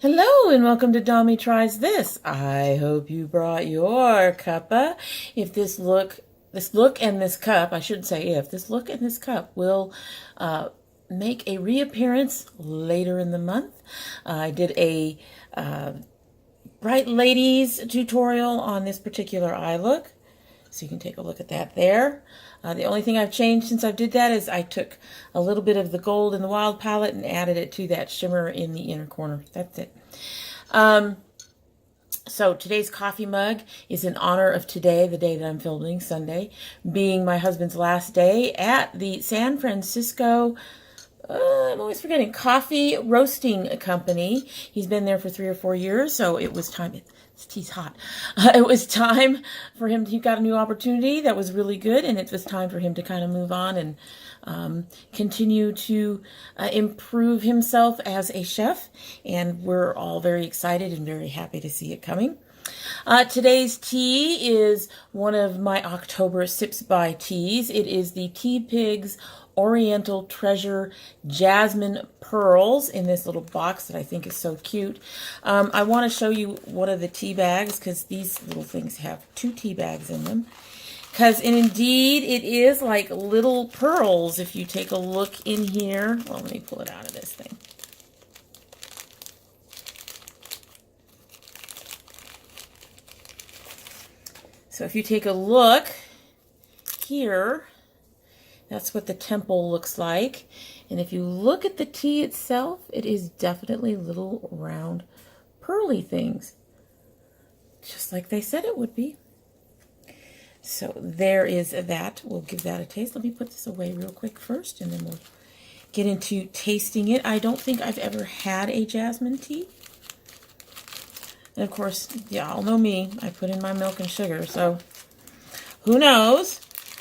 Hello and welcome to domytriesthis. I hope you brought your cuppa. If this look and this cup, I should say if, this look and this cup will make a reappearance later in the month. I did a Bright Ladies tutorial on this particular eye look. So you can take a look at that there. The only thing I've changed since I did that is I took a little bit of the gold in the Wild palette and added it to that shimmer in the inner corner. That's it. So today's coffee mug is in honor of today, the day that I'm filming, Sunday, being my husband's last day at the San Francisco, I'm always forgetting, coffee roasting company. He's been there for 3 or 4 years, so it was time. This tea's hot. It was time for him. He got a new opportunity that was really good, and it was time for him to kind of move on and continue to improve himself as a chef. And we're all very excited and very happy to see it coming. Today's tea is one of my October Sips by teas. It is the TeaPigs Oriental Treasure Jasmine Pearls in this little box that I think is so cute. I want to show you one of the tea bags because these little things have 2 tea bags in them. And indeed, it is like little pearls. If you take a look in here, well, let me pull it out of this thing. So if you take a look here, that's what the temple looks like. And if you look at the tea itself, it is definitely little round pearly things, just like they said it would be. So there is that. We'll give that a taste. Let me put this away real quick first, and then we'll get into tasting it. I don't think I've ever had a jasmine tea. And of course, y'all know me. I put in my milk and sugar, so who knows?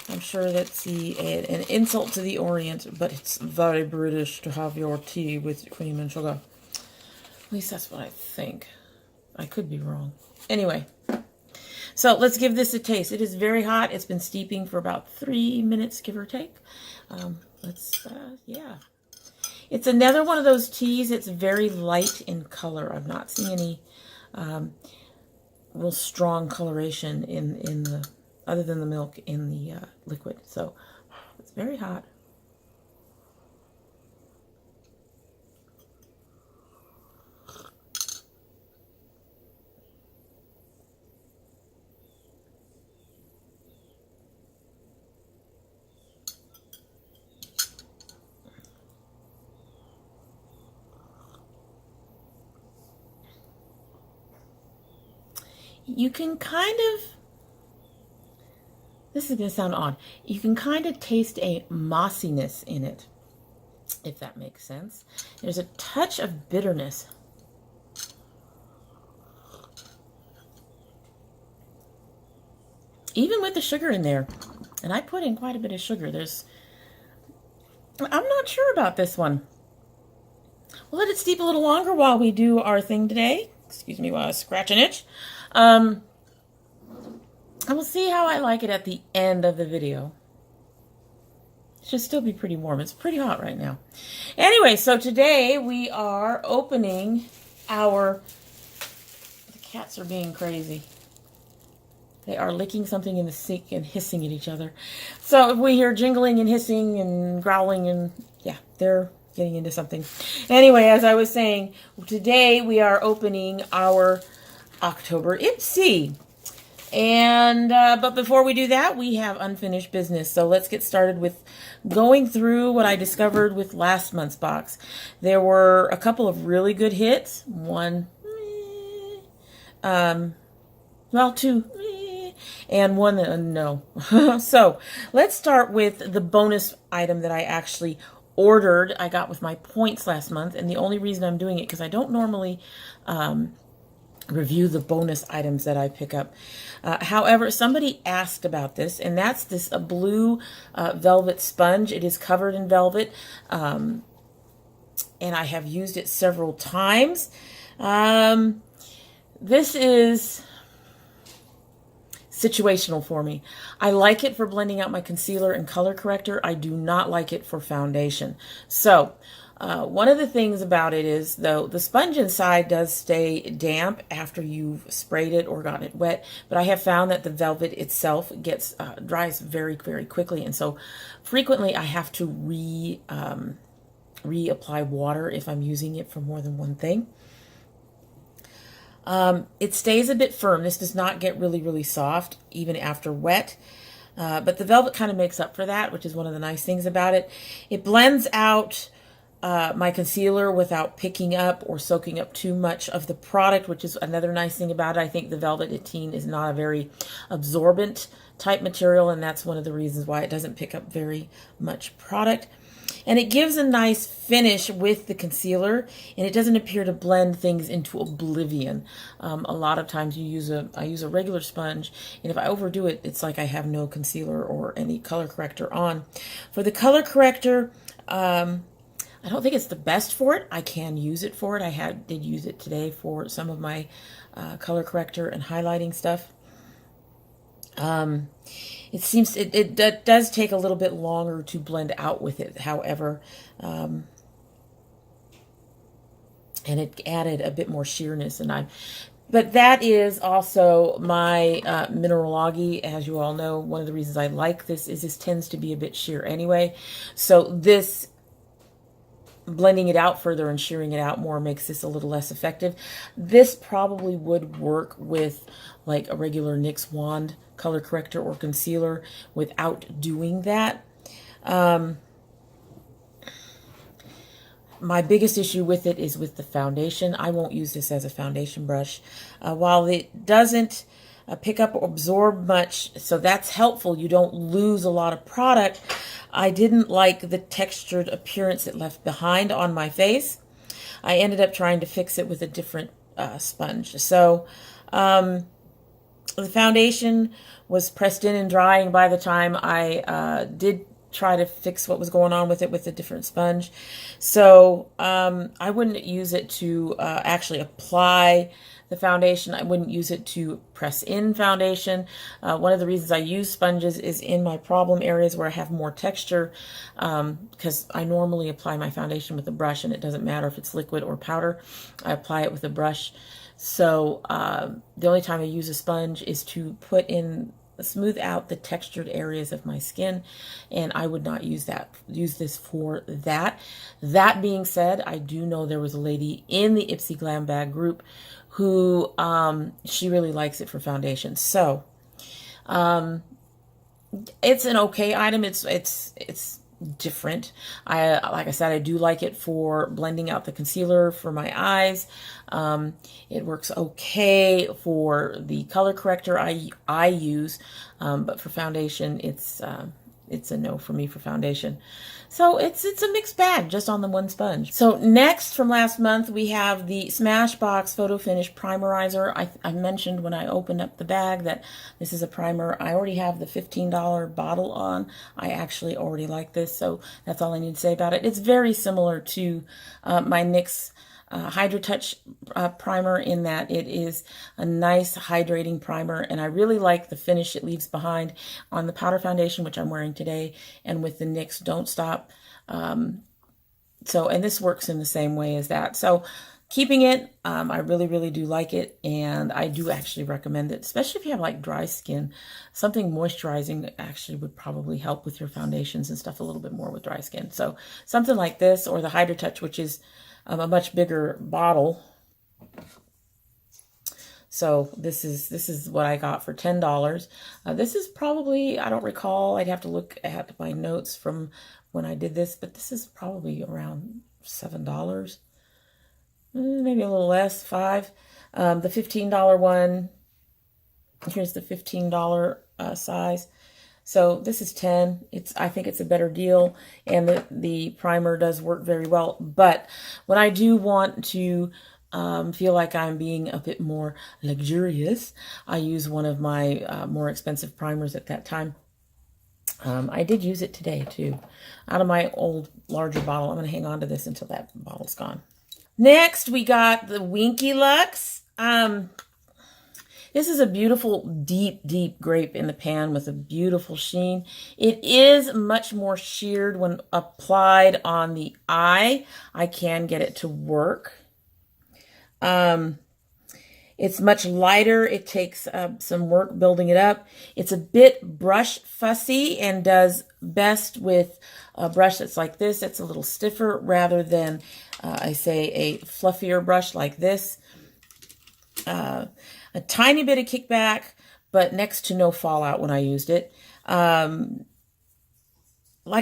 I'm sure that's an insult to the Orient, but it's very British to have your tea with cream and sugar. At least that's what I think. I could be wrong. Anyway, so let's give this a taste. It is very hot. It's been steeping for about 3 minutes, give or take. Yeah. It's another one of those teas. It's very light in color. I'm not seeing any real strong coloration in the, other than the milk in the liquid. So it's very hot. You can kind of, this is going to sound odd, you can kind of taste a mossiness in it, if that makes sense. There's a touch of bitterness. Even with the sugar in there. And I put in quite a bit of sugar. I'm not sure about this one. We'll let it steep a little longer while we do our thing today. Excuse me while I scratch an itch. I will see how I like it at the end of the video. It should still be pretty warm. It's pretty hot right now. Anyway, so today we are opening the cats are being crazy. They are licking something in the sink and hissing at each other. So if we hear jingling and hissing and growling, and yeah, they're getting into something. Anyway, as I was saying, today we are opening our October Ipsy. And but before we do that, we have unfinished business. So let's get started with going through what I discovered with last month's box. There were a couple of really good hits. One, well, 2, and one, no. So let's start with the bonus item that I actually ordered. I got with my points last month, and the only reason I'm doing it because I don't normally review the bonus items that I pick up. However, somebody asked about this, and that's this blue velvet sponge. It is covered in velvet, and I have used it several times. This is situational for me. I like it for blending out my concealer and color corrector. I do not like it for foundation. So One of the things about it is, though, the sponge inside does stay damp after you've sprayed it or gotten it wet, but I have found that the velvet itself gets dries very, very quickly, and so frequently I have to reapply water if I'm using it for more than one thing. It stays a bit firm. This does not get really, really soft even after wet. But the velvet kind of makes up for that, which is one of the nice things about it. It blends out my concealer without picking up or soaking up too much of the product, which is another nice thing about it. I think the Velvet 18 is not a very absorbent type material, and that's one of the reasons why it doesn't pick up very much product. And it gives a nice finish with the concealer, and it doesn't appear to blend things into oblivion. A lot of times I use a regular sponge, and if I overdo it, it's like I have no concealer or any color corrector on. For the color corrector, I don't think it's the best for it. I can use it for it. I did use it today for some of my color corrector and highlighting stuff. It seems it does take a little bit longer to blend out with it, however, and it added a bit more sheerness. But that is also my Mineralogie. As you all know, one of the reasons I like this is this tends to be a bit sheer anyway. So this blending it out further and shearing it out more makes this a little less effective. This probably would work with like a regular NYX wand color corrector or concealer without doing that. My biggest issue with it is with the foundation. I won't use this as a foundation brush. While it doesn't pick up or absorb much, so that's helpful. You don't lose a lot of product. I didn't like the textured appearance it left behind on my face. I ended up trying to fix it with a different sponge. So the foundation was pressed in and drying by the time I did try to fix what was going on with it with a different sponge. So I wouldn't use it to actually apply the foundation. I wouldn't use it to press in foundation. One of the reasons I use sponges is in my problem areas where I have more texture, because I normally apply my foundation with a brush, and it doesn't matter if it's liquid or powder. I apply it with a brush. So the only time I use a sponge is to smooth out the textured areas of my skin, and I would not use this for that. That being said, I do know there was a lady in the Ipsy glambag group who she really likes it for foundation. So it's an okay item. It's different. Like I said, I do like it for blending out the concealer for my eyes. It works okay for the color corrector I use, but for foundation, it's a no for me for foundation. So it's a mixed bag just on the one sponge. So next from last month, we have the Smashbox Photo Finish Primerizer. I mentioned when I opened up the bag that this is a primer. I already have the $15 bottle on. I actually already like this, so that's all I need to say about it. It's very similar to my NYX Hydra Touch primer in that it is a nice hydrating primer, and I really like the finish it leaves behind on the powder foundation, which I'm wearing today, and with the NYX Don't Stop. And this works in the same way as that. So keeping it, I really, really do like it, and I do actually recommend it, especially if you have like dry skin. Something moisturizing actually would probably help with your foundations and stuff a little bit more with dry skin. So something like this, or the Hydra Touch, which is a much bigger bottle. So this is what I got for $10. This is probably, I don't recall, I'd have to look at my notes from when I did this, but this is probably around $7, maybe a little less, $5. The $15 one, here's the $15 size. So this is 10. I think it's a better deal, and the primer does work very well. But when I do want to feel like I'm being a bit more luxurious, I use one of my more expensive primers at that time. I did use it today too, out of my old larger bottle. I'm going to hang on to this until that bottle's gone. Next, we got the Winky Lux. This is a beautiful, deep, deep grape in the pan with a beautiful sheen. It is much more sheared when applied on the eye. I can get it to work. It's much lighter. It takes some work building it up. It's a bit brush fussy and does best with a brush that's like this. It's a little stiffer rather than, I say, a fluffier brush like this. A tiny bit of kickback, but next to no fallout when I used it. Like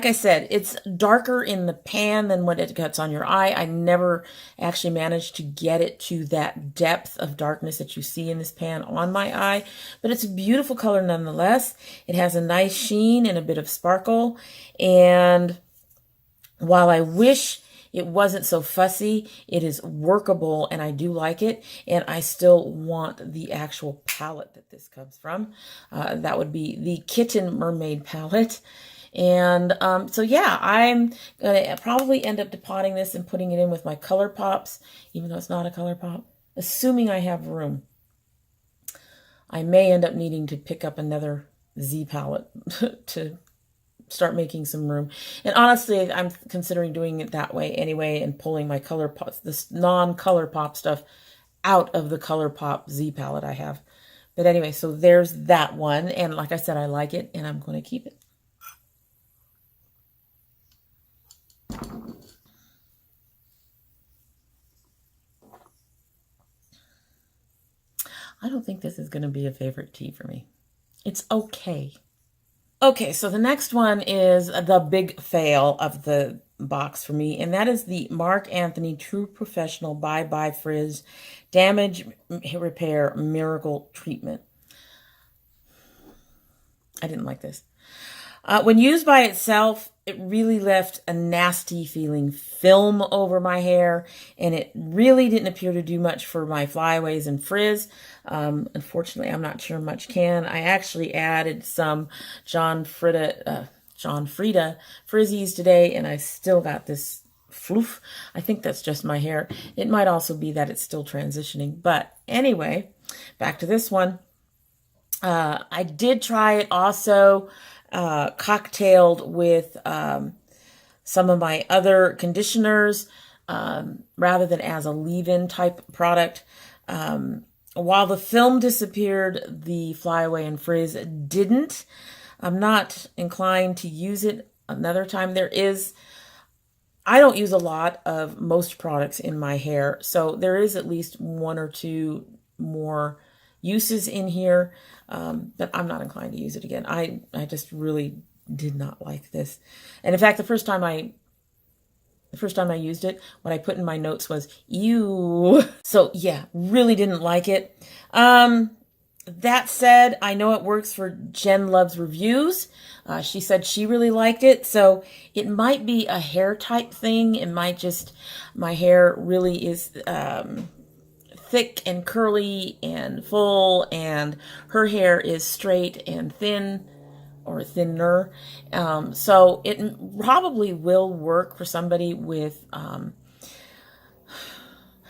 I said, it's darker in the pan than what it gets on your eye. I never actually managed to get it to that depth of darkness that you see in this pan on my eye, but it's a beautiful color nonetheless. It has a nice sheen and a bit of sparkle, and while I wish it wasn't so fussy, it is workable, and I do like it, and I still want the actual palette that this comes from. That would be the Kitten Mermaid palette. And so yeah, I'm going to probably end up depotting this and putting it in with my Color Pops, even though it's not a Color Pop, assuming I have room. I may end up needing to pick up another Z palette to start making some room. And honestly, I'm considering doing it that way anyway and pulling my Color Pops, this non-Color Pop stuff, out of the Color Pop Z palette I have. But anyway, so there's that one. And like I said, I like it and I'm going to keep it. I don't think this is going to be a favorite tea for me. It's okay. Okay, so the next one is the big fail of the box for me, and that is the Marc Anthony True Professional Bye.Bye Frizz Damage Repair Miracle Treatment. I didn't like this. When used by itself, it really left a nasty feeling film over my hair, and it really didn't appear to do much for my flyaways and frizz. Unfortunately, I'm not sure much can. I actually added some John Frieda frizzies today, and I still got this floof. I think that's just my hair. It might also be that it's still transitioning. But anyway, back to this one. I did try it also cocktailed with some of my other conditioners rather than as a leave-in type product. While the film disappeared, the flyaway and frizz didn't. I'm not inclined to use it another time. I don't use a lot of most products in my hair, so there is at least one or two more uses in here, but I'm not inclined to use it again. I just really did not like this. And in fact, the first time I used it, what I put in my notes was, ew. So yeah, really didn't like it. That said, I know it works for Jen Loves Reviews. She said she really liked it, so it might be a hair type thing. It might just, my hair really is thick and curly and full, and her hair is straight and thin, or thinner. So it probably will work for somebody with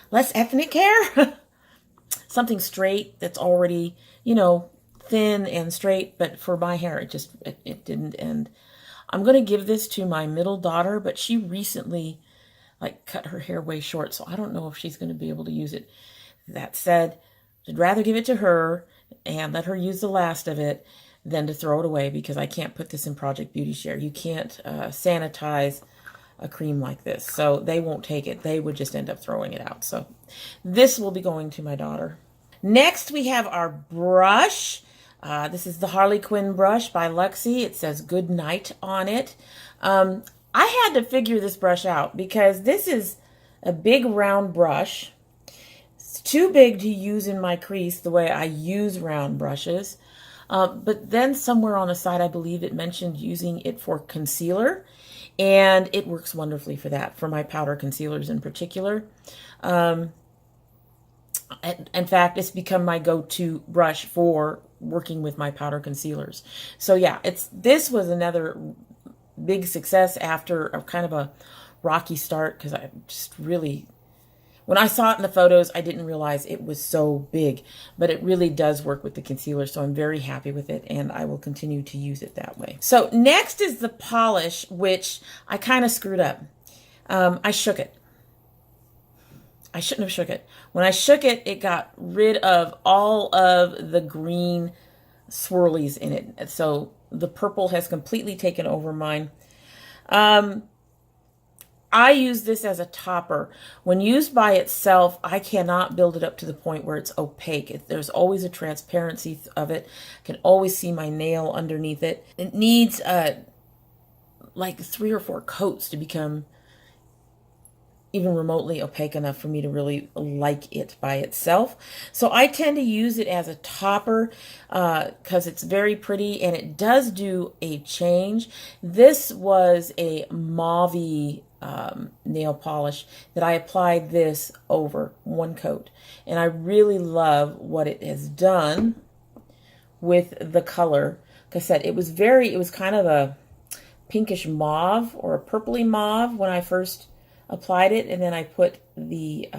less ethnic hair. Something straight that's already, thin and straight, but for my hair, it didn't. And I'm going to give this to my middle daughter, but she recently cut her hair way short, so I don't know if she's going to be able to use it. That said, I'd rather give it to her and let her use the last of it than to throw it away, because I can't put this in Project Beauty Share. You can't sanitize a cream like this, so they won't take it. They would just end up throwing it out. So this will be going to my daughter. Next, we have our brush. This is the Harley Quinn brush by Luxie. It says Good Night on it. I had to figure this brush out because this is a big round brush. It's too big to use in my crease the way I use round brushes. But then somewhere on the side, I believe it mentioned using it for concealer, and it works wonderfully for that, for my powder concealers in particular. In fact, it's become my go-to brush for working with my powder concealers. So yeah, this was another big success after a kind of a rocky start, because I just really When I saw it in the photos, I didn't realize it was so big, but it really does work with the concealer, so I'm very happy with it, and I will continue to use it that way. So next is the polish, which I kind of screwed up. I shook it. I shouldn't have shook it. When I shook it, it got rid of all of the green swirlies in it. So the purple has completely taken over mine. I use this as a topper. When used by itself, I cannot build it up to the point where it's opaque. There's always a transparency of it. I can always see my nail underneath it. It needs like 3 or 4 coats to become even remotely opaque enough for me to really like it by itself. So I tend to use it as a topper because it's very pretty and it does do a change. This was a mauve nail polish that I applied this over 1 coat. And I really love what it has done with the color. Like I said, it was kind of a pinkish mauve or a purpley mauve when I first applied it, and then I put this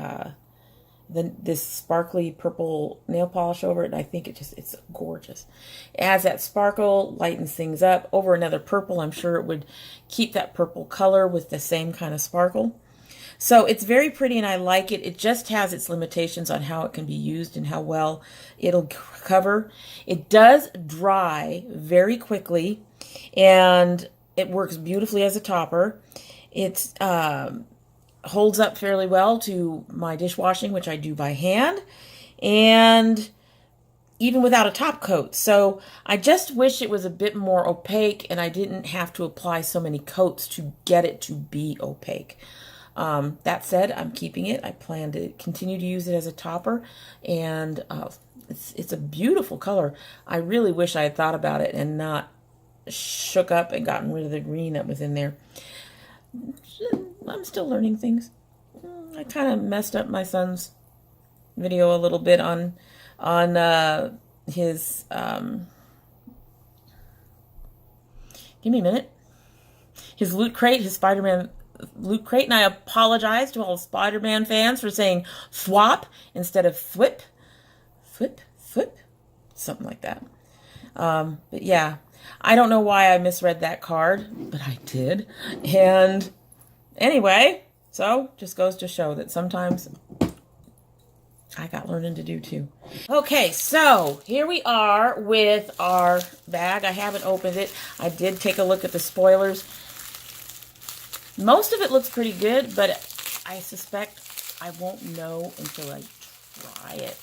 sparkly purple nail polish over it, and I think it's gorgeous. It adds that sparkle, lightens things up. Over another purple, I'm sure it would keep that purple color with the same kind of sparkle. So it's very pretty and I like it. It just has its limitations on how it can be used and how well it'll cover. It does dry very quickly and it works beautifully as a topper. It's holds up fairly well to my dishwashing, which I do by hand, and even without a top coat. So I just wish it was a bit more opaque and I didn't have to apply so many coats to get it to be opaque. That said, I'm keeping it. I plan to continue to use it as a topper, and it's a beautiful color. I really wish I had thought about it and not shook up and gotten rid of the green that was in there. I'm still learning things. I kind of messed up my son's video a little bit on his give me a minute. His Loot Crate, his Spider-Man Loot Crate, and I apologize to all Spider-Man fans for saying swap instead of flip, something like that. But yeah, I don't know why I misread that card, but I did. And anyway, so just goes to show that sometimes I got learning to do too. Okay, so here we are with our bag. I haven't opened it. I did take a look at the spoilers. Most of it looks pretty good, but I suspect I won't know until I try it.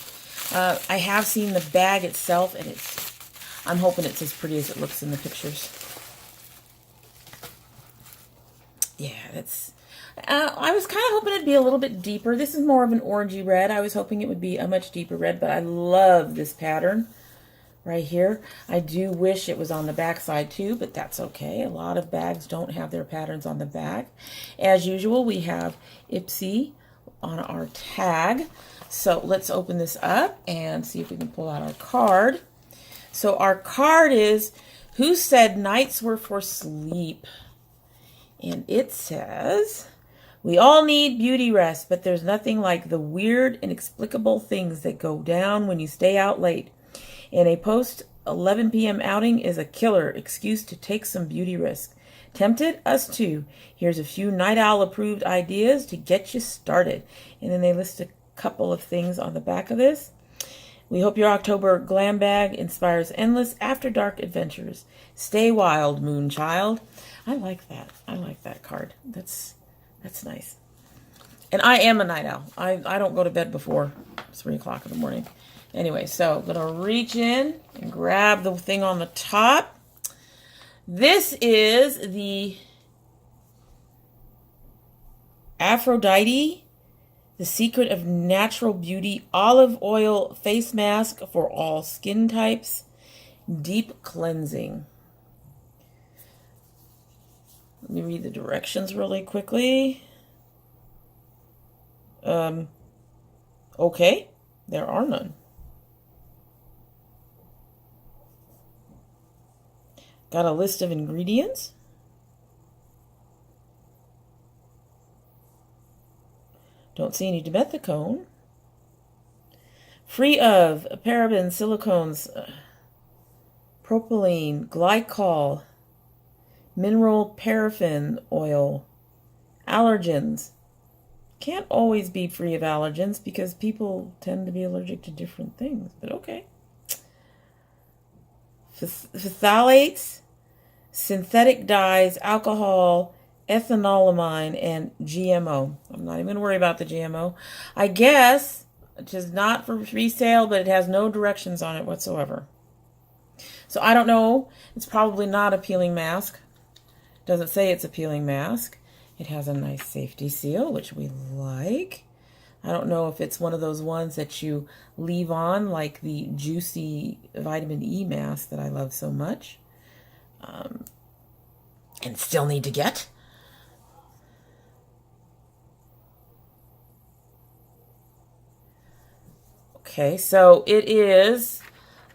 I have seen the bag itself, and I'm hoping it's as pretty as it looks in the pictures. Yeah, I was kind of hoping it'd be a little bit deeper. This is more of an orangey red. I was hoping it would be a much deeper red, but I love this pattern right here. I do wish it was on the back side too, but that's okay. A lot of bags don't have their patterns on the back. As usual, we have Ipsy on our tag. So let's open this up and see if we can pull out our card. So our card is, who said nights were for sleep? And it says, we all need beauty rest, but there's nothing like the weird, inexplicable things that go down when you stay out late. And a post 11 p.m. outing is a killer excuse to take some beauty risk. Tempted? Us too. Here's a few Night Owl approved ideas to get you started. And then they list a couple of things on the back of this. We hope your October glam bag inspires endless after dark adventures. Stay wild, Moonchild. I like that. I like that card. That's nice. And I am a night owl. I don't go to bed before 3 o'clock in the morning. Anyway, so I'm going to reach in and grab the thing on the top. This is the Aphrodite, the Secret of Natural Beauty Olive Oil Face Mask for all skin types. Deep cleansing. Let me read the directions really quickly. Okay, there are none. Got a list of ingredients. Don't see any dimethicone. Free of parabens, silicones, propylene, glycol, mineral paraffin oil, allergens. Can't always be free of allergens because people tend to be allergic to different things, but okay. Phthalates, synthetic dyes, alcohol, ethanolamine, and GMO. I'm not even going to worry about the GMO. I guess it is not for resale, but it has no directions on it whatsoever. So I don't know. It's probably not a peeling mask. It doesn't say it's a peeling mask. It has a nice safety seal, which we like. I don't know if it's one of those ones that you leave on, like the juicy vitamin E mask that I love so much. And still need to get. Okay, so it is,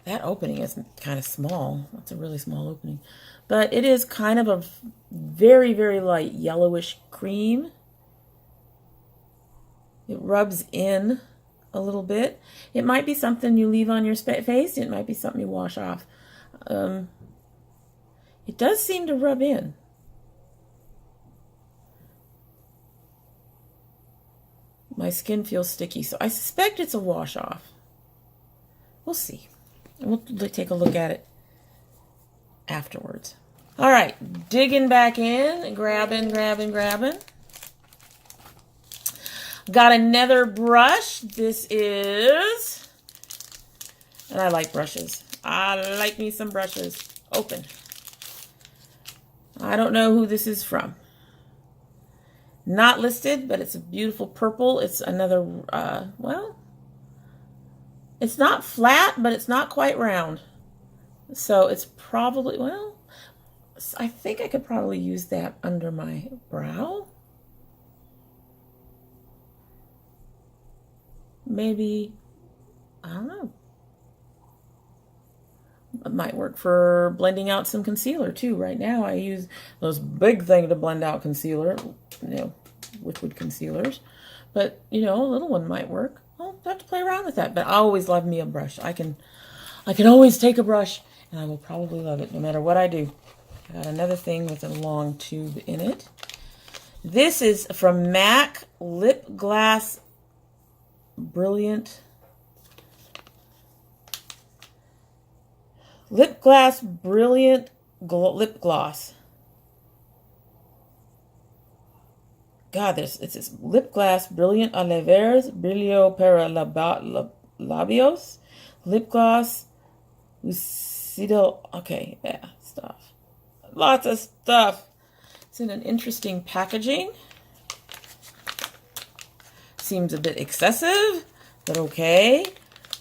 that opening is kind of small. That's a really small opening. But it is kind of a very, very light yellowish cream. It rubs in a little bit. It might be something you leave on your face. It might be something you wash off. It does seem to rub in. My skin feels sticky, so I suspect it's a wash off. We'll see. We'll take a look at it afterwards. All right, digging back in, grabbing. Got another brush. This is, and I like brushes. I like me some brushes. Open. I don't know who this is from. Not listed, but it's a beautiful purple. It's another, well, it's not flat, but it's not quite round. So it's probably, well, I think I could probably use that under my brow. Maybe, I don't know. It might work for blending out some concealer too. Right now I use those big things to blend out concealer, you know, liquid concealers. But, you know, a little one might work. I'll have to play around with that. But I always love me a brush. I can always take a brush and I will probably love it no matter what I do. I got another thing with a long tube in it. This is from MAC Lip Glass Brilliant. Lip Glass Brilliant Lip Gloss. God, it's this Lip Glass Brilliant Alevers Brillo para Labios. Lip Gloss Lucido. Okay, yeah, stuff. Lots of stuff. It's in an interesting packaging. Seems a bit excessive, but okay.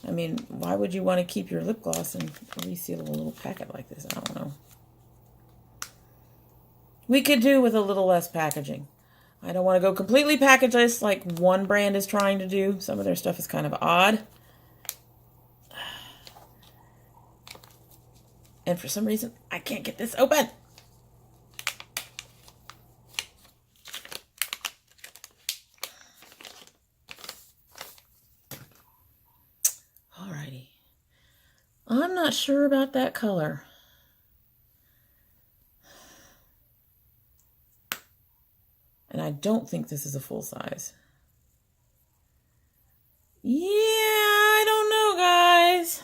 I mean, why would you want to keep your lip gloss and reseal a little packet like this? I don't know. We could do with a little less packaging. I don't want to go completely packageless like one brand is trying to do. Some of their stuff is kind of odd. And for some reason, I can't get this open. Alrighty. I'm not sure about that color. And I don't think this is a full size. Yeah, I don't know, guys.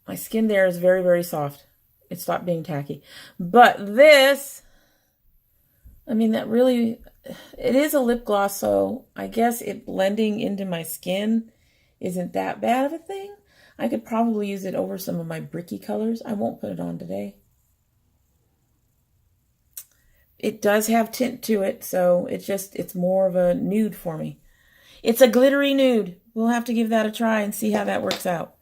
My skin there is very, very soft. It stopped being tacky. But this, I mean, that really, it is a lip gloss, so I guess it blending into my skin isn't that bad of a thing. I could probably use it over some of my bricky colors. I won't put it on today. It does have tint to it, so it's more of a nude for me. It's a glittery nude. We'll have to give that a try and see how that works out.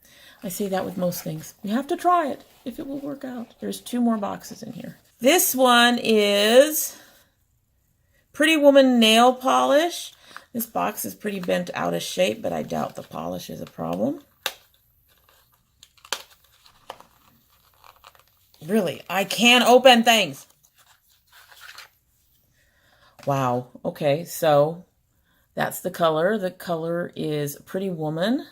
I say that with most things. You have to try it if it will work out. There's 2 more boxes in here. This one is Pretty Woman Nail Polish. This box is pretty bent out of shape, but I doubt the polish is a problem. Really, I can't open things. Wow. Okay, so that's the color. The color is Pretty Woman.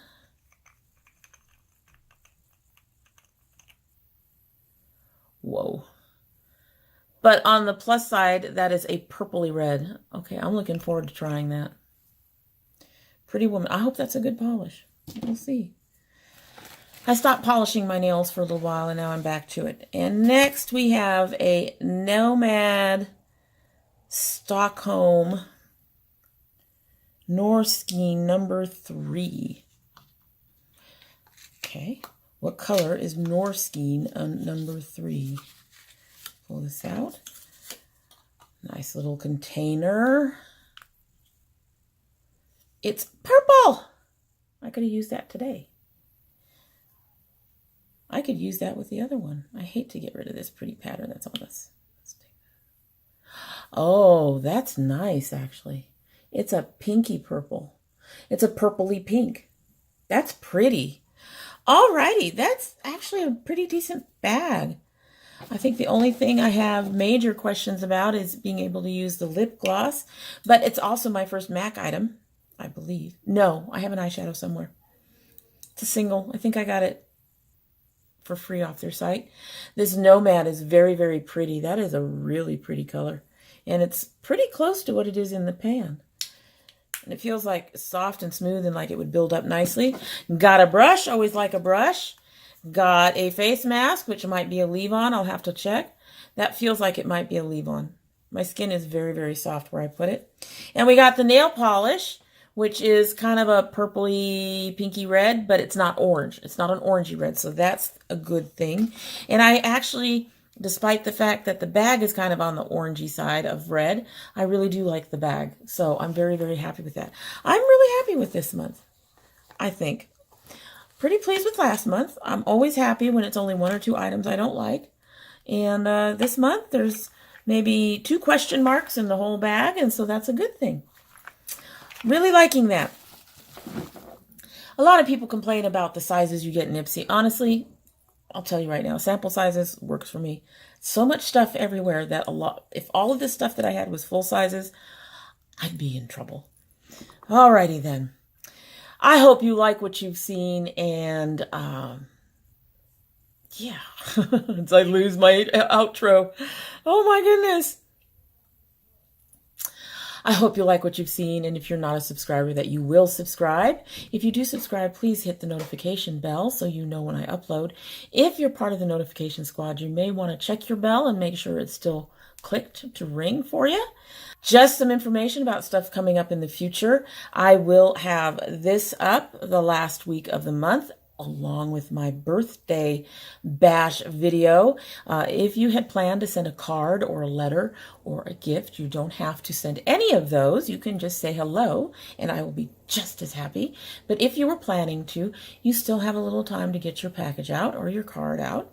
Whoa. But on the plus side, that is a purpley red. Okay, I'm looking forward to trying that. Pretty Woman. I hope that's a good polish. We'll see. I stopped polishing my nails for a little while, and now I'm back to it. And next we have a NOMAD Stockholm Norskeen number 3. Okay, what color is Norskeen on number 3? Pull this out. Nice little container. It's purple! I could have used that today. I could use that with the other one. I hate to get rid of this pretty pattern that's on this. Let's take that. Oh, that's nice, actually. It's a pinky purple. It's a purpley pink. That's pretty. Alrighty, that's actually a pretty decent bag. I think the only thing I have major questions about is being able to use the lip gloss, but it's also my first MAC item, I believe. No, I have an eyeshadow somewhere. It's a single. I think I got it for free off their site. This NOMAD is very, very pretty. That is a really pretty color, and it's pretty close to what it is in the pan. And it feels like soft and smooth and like it would build up nicely. Got a brush. Always like a brush. Got a face mask, which might be a leave-on. I'll have to check. That feels like it might be a leave-on. My skin is very, very soft where I put it. And we got the nail polish, which is kind of a purpley, pinky red, but it's not orange. It's not an orangey red, so that's a good thing. And I actually, despite the fact that the bag is kind of on the orangey side of red, I really do like the bag. So I'm very, very happy with that. I'm really happy with this month, I think. Pretty pleased with last month. I'm always happy when it's only 1 or 2 items I don't like. And this month, there's maybe 2 question marks in the whole bag, and so that's a good thing. Really liking that. A lot of people complain about the sizes you get in Ipsy. Honestly, I'll tell you right now, sample sizes works for me. So much stuff everywhere that if all of this stuff that I had was full sizes, I'd be in trouble. Alrighty then. I hope you like what you've seen, and yeah, as I lose my outro. Oh my goodness. I hope you like what you've seen, and if you're not a subscriber, that you will subscribe. If you do subscribe, please hit the notification bell so you know when I upload. If you're part of the notification squad, you may want to check your bell and make sure it's still clicked to ring for you. Just some information about stuff coming up in the future. I will have this up the last week of the month, along with my birthday bash video. If you had planned to send a card or a letter or a gift, you don't have to send any of those. You can just say hello, and I will be just as happy. But if you were planning to, you still have a little time to get your package out or your card out.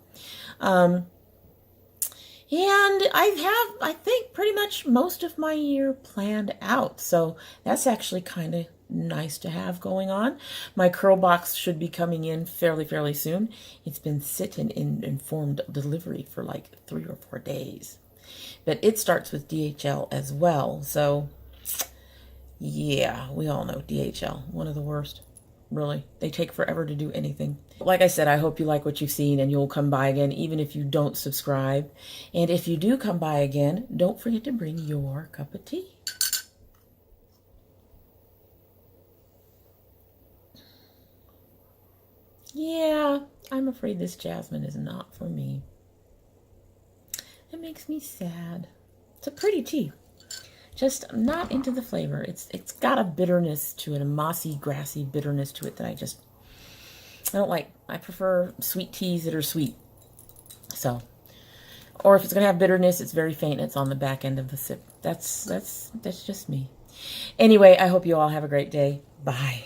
And I think, pretty much most of my year planned out. So that's actually kind of nice to have going on. My curl box should be coming in fairly soon. It's been sitting in informed delivery for like 3 or 4 days. But it starts with DHL as well. So yeah, we all know DHL, one of the worst. Really, they take forever to do anything. Like I said, I hope you like what you've seen and you'll come by again, even if you don't subscribe. And if you do come by again, don't forget to bring your cup of tea. Yeah, I'm afraid this Jasmine is not for me. It makes me sad. It's a pretty tea. Just not into the flavor. It's got a bitterness to it, a mossy, grassy bitterness to it that I don't like. I prefer sweet teas that are sweet. So, or if it's gonna have bitterness, it's very faint. It's on the back end of the sip. That's just me. Anyway, I hope you all have a great day. Bye.